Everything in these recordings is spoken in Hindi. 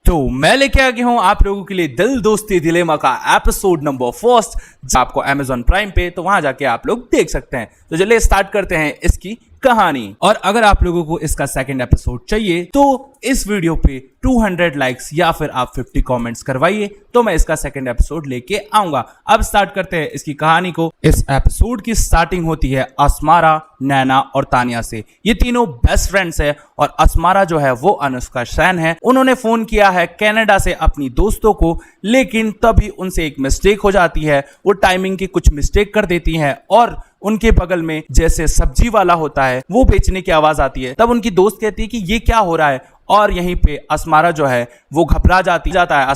तो मैं लेके आ गया हूं आप लोगों के लिए दिल दोस्ती दिलेमा का एपिसोड नंबर 1 आपको Amazon प्राइम पे, तो वहां जाके आप लोग देख सकते हैं। तो चलिए स्टार्ट करते हैं इसकी कहानी। और अगर आप लोगों को इसका सेकंड एपिसोड चाहिए तो इस वीडियो पे 200 लाइक्स या फिर आप 50 कमेंट्स करवाइए तो मैं इसका सेकंड एपिसोड लेके आऊंगा। अब स्टार्ट करते हैं इसकी कहानी को। इस एपिसोड की स्टार्टिंग होती है अस्मारा, नैना और तानिया से। ये तीनों बेस्ट फ्रेंड्स है और अस्मारा जो है वो अनुष्का सेन है। उन्होंने फोन किया है कनाडा से अपनी दोस्तों को, लेकिन तभी उनसे एक मिस्टेक हो जाती है। वो टाइमिंग की कुछ मिस्टेक कर देती है और उनके बगल में जैसे सब्जी वाला होता है वो बेचने की आवाज आती है। तब उनकी दोस्त कहती है कि ये क्या हो रहा है, और यहीं पे अस्मारा जो है वो घबरा जाता है।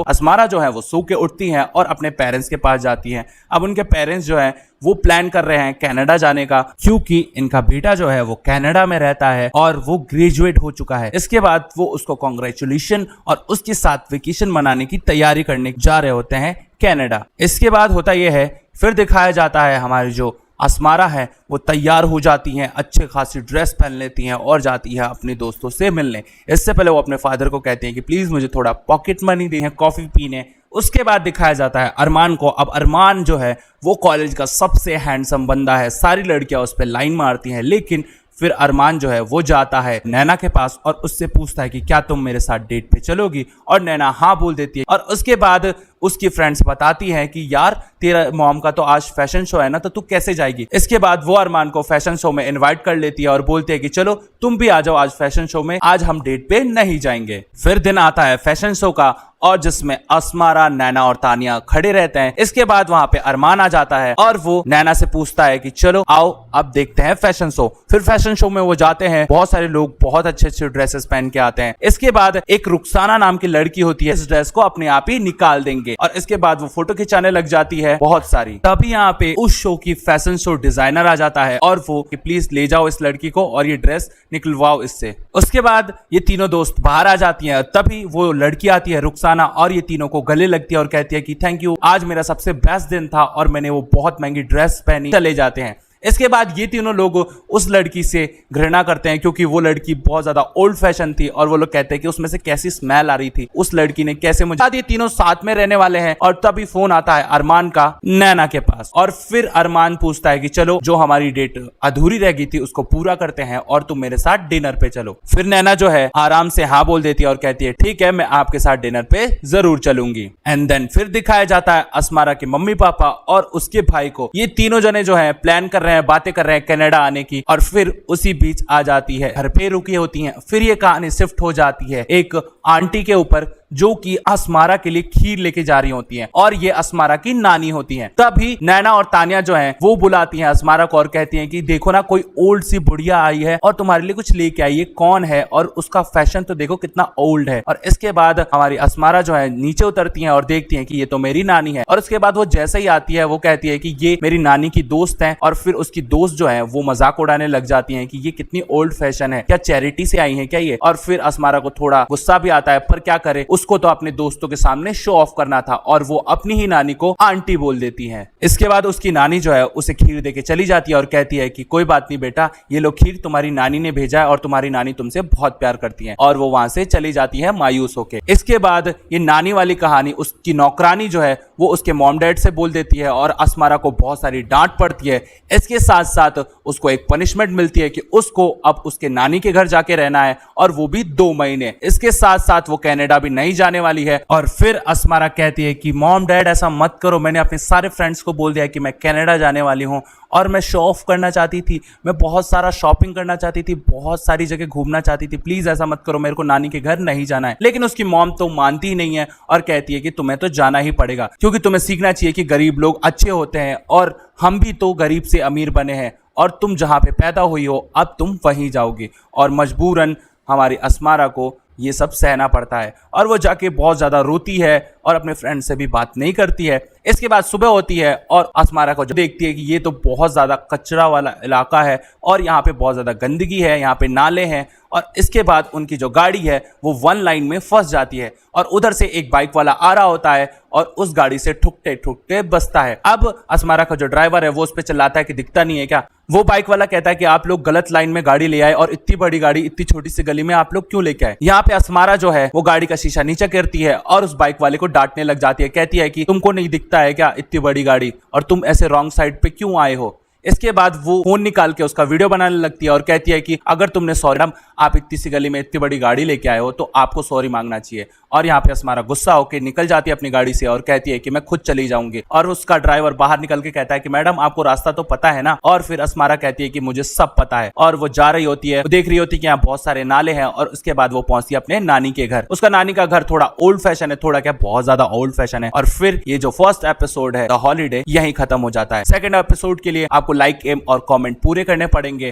अस्मारा जो है वो सो के उठती है और अपने पेरेंट्स के पास जाती है। अब उनके पेरेंट्स जो है वो प्लान कर रहे हैं कनाडा जाने का, क्योंकि इनका बेटा जो है वो कनाडा में रहता है और वो ग्रेजुएट हो चुका है। इसके बाद वो उसको कॉन्ग्रेचुलेशन और उसके साथ वेकेशन मनाने की तैयारी करने जा रहे होते हैं कनाडा। इसके बाद होता यह है, फिर दिखाया जाता है हमारी जो अस्मारा है वो तैयार हो जाती हैं, अच्छे खासी ड्रेस पहन लेती हैं और जाती है अपने दोस्तों से मिलने। इससे पहले वो अपने फादर को कहते हैं कि प्लीज मुझे थोड़ा पॉकेट मनी दें कॉफी पीने। उसके बाद दिखाया जाता है अरमान को। अब अरमान जो है वो कॉलेज का सबसे हैंडसम बंदा है, सारी लड़कियां उस पर लाइन मारती हैं। लेकिन फिर अरमान जो है वो जाता है नैना के पास और उससे पूछता है कि क्या तुम मेरे साथ डेट पे चलोगी, और नैना हाँ बोल देती है। और उसके बाद उसकी फ्रेंड्स बताती हैं कि यार तेरा मॉम का तो आज फैशन शो है ना, तो तू कैसे जाएगी। इसके बाद वो अरमान को फैशन शो में इनवाइट कर लेती है और बोलती है कि चलो तुम भी आ जाओ आज फैशन शो में, आज हम डेट पे नहीं जाएंगे। फिर दिन आता है फैशन शो का और जिसमें अस्मारा, नैना और तानिया खड़े रहते हैं। इसके बाद वहां पे अरमान आ जाता है और वो नैना से पूछता है कि चलो आओ अब देखते हैं फैशन शो। फिर फैशन शो में वो जाते हैं, बहुत सारे लोग बहुत अच्छे अच्छे ड्रेसेस पहन के आते हैं। इसके बाद एक रुखसाना नाम की लड़की होती है, इस ड्रेस को अपने आप ही निकाल देंगे और इसके बाद वो फोटो खिंचाने लग जाती है बहुत सारी। तभी यहाँ पे उस शो की फैशन शो डिजाइनर आ जाता है और वो कि प्लीज ले जाओ इस लड़की को और ये ड्रेस निकलवाओ इससे। उसके बाद ये तीनों दोस्त बाहर आ जाती हैं। तभी वो लड़की आती है रुखसाना और ये तीनों को गले लगती है और कहती है कि थैंक यू, आज मेरा सबसे बेस्ट दिन था और मैंने वो बहुत महंगी ड्रेस पहनी। चले जाते हैं। इसके बाद ये तीनों लोग उस लड़की से घृणा करते हैं क्योंकि वो लड़की बहुत ज्यादा ओल्ड फैशन थी और वो लोग कहते हैं कि उसमें से कैसी स्मेल आ रही थी, उस लड़की ने कैसे मुझे। ये तीनों साथ में रहने वाले हैं और तभी फोन आता है अरमान का नैना के पास और फिर अरमान पूछता है कि चलो जो हमारी डेट अधूरी रह गई थी उसको पूरा करते हैं और तुम मेरे साथ डिनर पे चलो। फिर नैना जो है आराम से हाँ बोल देती है और कहती है ठीक है, मैं आपके साथ डिनर पे जरूर चलूंगी। एंड देन फिर दिखाया जाता है अस्मारा के मम्मी पापा और उसके भाई को। ये तीनों जने जो है प्लान कर रहे हैं, बातें कर रहे हैं कनाडा आने की, और फिर उसी बीच आ जाती है, घर पे रुकी होती हैं। फिर ये कहानी शिफ्ट हो जाती है एक आंटी के ऊपर जो कि अस्मारा के लिए खीर लेके जा रही होती हैं और ये अस्मारा की नानी होती हैं। तभी नैना और तानिया जो हैं वो बुलाती हैं अस्मारा को और कहती हैं कि देखो ना कोई ओल्ड सी बुढ़िया आई है और तुम्हारे लिए कुछ लेके आई है, कौन है और उसका फैशन तो देखो कितना ओल्ड है। और इसके बाद हमारी अस्मारा जो है नीचे उतरती हैं और देखती हैं कि ये तो मेरी नानी है। और उसके बाद वो जैसे ही आती है वो कहती है कि ये मेरी नानी की दोस्त है और फिर उसकी दोस्त जो है वो मजाक उड़ाने लग जाती है कि ये कितनी ओल्ड फैशन है, क्या चैरिटी से आई है क्या ये। और फिर अस्मारा को थोड़ा गुस्सा भी आता है, पर क्या करे, उसको तो अपने दोस्तों के सामने शो ऑफ करना था और वो अपनी ही नानी को आंटी बोल देती है। इसके बाद उसकी नानी जो है उसे खीर देके चली जाती है और कहती है कि कोई बात नहीं बेटा, ये लो खीर तुम्हारी नानी ने भेजा है और तुम्हारी नानी तुमसे बहुत प्यार करती है। और वो वहां से चली जाती है मायूस होके। इसके बाद ये नानी वाली कहानी, उसकी नौकरानी जो है वो उसके मॉम डैड से बोल देती है और अस्मारा को बहुत सारी डांट पड़ती है। इसके साथ साथ उसको एक पनिशमेंट मिलती है कि उसको अब उसके नानी के घर जाके रहना है और वो भी 2 महीने। इसके साथ साथ वो कनाडा भी नहीं जाने वाली है। और फिर अस्मारा कहती है कि मॉम डैड ऐसा मत करो, मैंने अपने सारे फ्रेंड्स को बोल दिया कि मैं कनाडा जाने वाली हूँ और मैं शो ऑफ करना चाहती थी, मैं बहुत सारा शॉपिंग करना चाहती थी, बहुत सारी जगह घूमना चाहती थी, प्लीज ऐसा मत करो, मेरे को नानी के घर नहीं जाना है। लेकिन उसकी मॉम तो मानती ही नहीं है और कहती है कि तुम्हें तो जाना ही पड़ेगा, क्योंकि तुम्हें सीखना चाहिए कि गरीब लोग अच्छे होते हैं और हम भी तो गरीब से अमीर बने हैं और तुम जहां पे पैदा हुई हो अब तुम वहीं जाओगी। और मजबूरन हमारी अस्मारा को ये सब सहना पड़ता है और वो जाके बहुत ज्यादा रोती है और अपने फ्रेंड से भी बात नहीं करती है। इसके बाद सुबह होती है और अस्मारा को देखती है कि ये तो बहुत ज्यादा कचरा वाला इलाका है और यहाँ पे बहुत ज्यादा गंदगी है, यहाँ पे नाले हैं। और इसके बाद उनकी जो गाड़ी है वो 1 लाइन में फंस जाती है और उधर से एक बाइक वाला आ रहा होता है और उस गाड़ी से ठुकते ठुकते बचता है। अब असमारा का जो ड्राइवर है वो उस पर चिल्लाता है कि दिखता नहीं है क्या। वो बाइक वाला कहता है कि आप लोग गलत लाइन में गाड़ी ले आए और इतनी बड़ी गाड़ी इतनी छोटी सी गली में आप लोग क्यों लेके आए। यहाँ पे असमारा जो है वो गाड़ी का शीशा नीचे गिरती है और उस बाइक वाले को डांटने लग जाती है, कहती है कि तुमको नहीं दिखता है क्या इतनी बड़ी गाड़ी, और तुम ऐसे रॉन्ग साइड पे क्यों आए हो। इसके बाद वो फोन निकाल के उसका वीडियो बनाने लगती है और कहती है कि अगर तुमने सॉरी मैडम आप इतनी सी गली में इतनी बड़ी गाड़ी लेके आए हो तो आपको सॉरी मांगना चाहिए। और यहाँ पे असमारा गुस्सा होकर निकल जाती है अपनी गाड़ी से और कहती है कि मैं खुद चली जाऊंगी। और उसका ड्राइवर बाहर निकल के कहता है कि मैडम आपको रास्ता तो पता है ना। और फिर असमारा कहती है कि मुझे सब पता है। और वो जा रही होती है, देख रही होती है कि यहाँ बहुत सारे नाले हैं और उसके बाद वो पहुंचती है अपने नानी के घर। उसका नानी का घर थोड़ा ओल्ड फैशन है, थोड़ा क्या बहुत ज्यादा ओल्ड फैशन है। और फिर ये जो फर्स्ट एपिसोड है द हॉलीडे यही खत्म हो जाता है। सेकंड एपिसोड के लिए आपको लाइक एम और कमेंट पूरे करने पड़ेंगे।